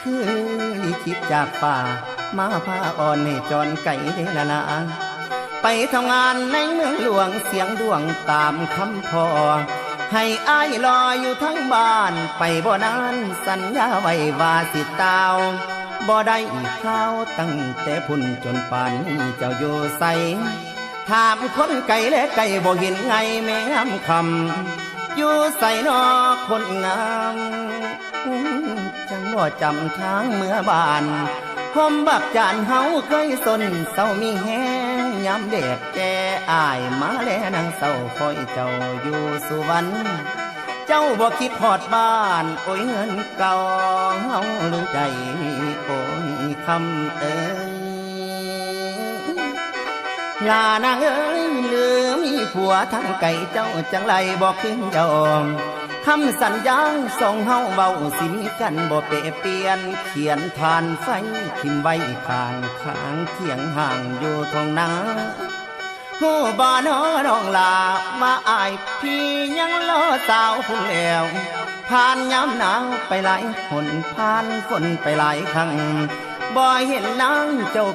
คือลิขิตจากป่ามาพาอ่อนให้จอนไก่เดละนาไปทำงานในเมืองหลวงเสียงดวงตามคำพอให้อ้ายรออยู่ทั้งบ้านไปบ่นานสัญญาไว้ว่าสิตาวบ่ได้ข้าวตั้งแต่พุ่นจนป่านนี้เจ้าอยู่ใสถามคนไก่และไก่บ่เห็นไงแม่งคำอยู่ใส่นอคนงามจังบ่จำทางเมื่อบานหอมบักจานเฮาเคยสนเศร้ามีแห้งยามเด็ดแก่อายมาแลนางเศร้าคอยเจ้าอยู่สุวรรณเจ้าบ่คิดพอดบ้านโอ้ยเงินเก่าเฮาลืมใจโอ้ยคำเอ้ยลานางเอ้ยลืมมีผัวทั้งไก่เจ้าจังไรบอกขึ้นยอมคำสัญญาส่งเฮาเบาสิมีกันบ่เปะเปลี่ยนเขียนทานไฟทิมไว้ข้างข้างเคียงห่างอยู่ทงนาผู้บ่านอน้องลามาอายพี่ยังรอสาวพุ่งแล้วผ่านย้ำหนาวไปหลายหนผ่านฝนไปหลายครั้งบ่เห็นนางเจ้า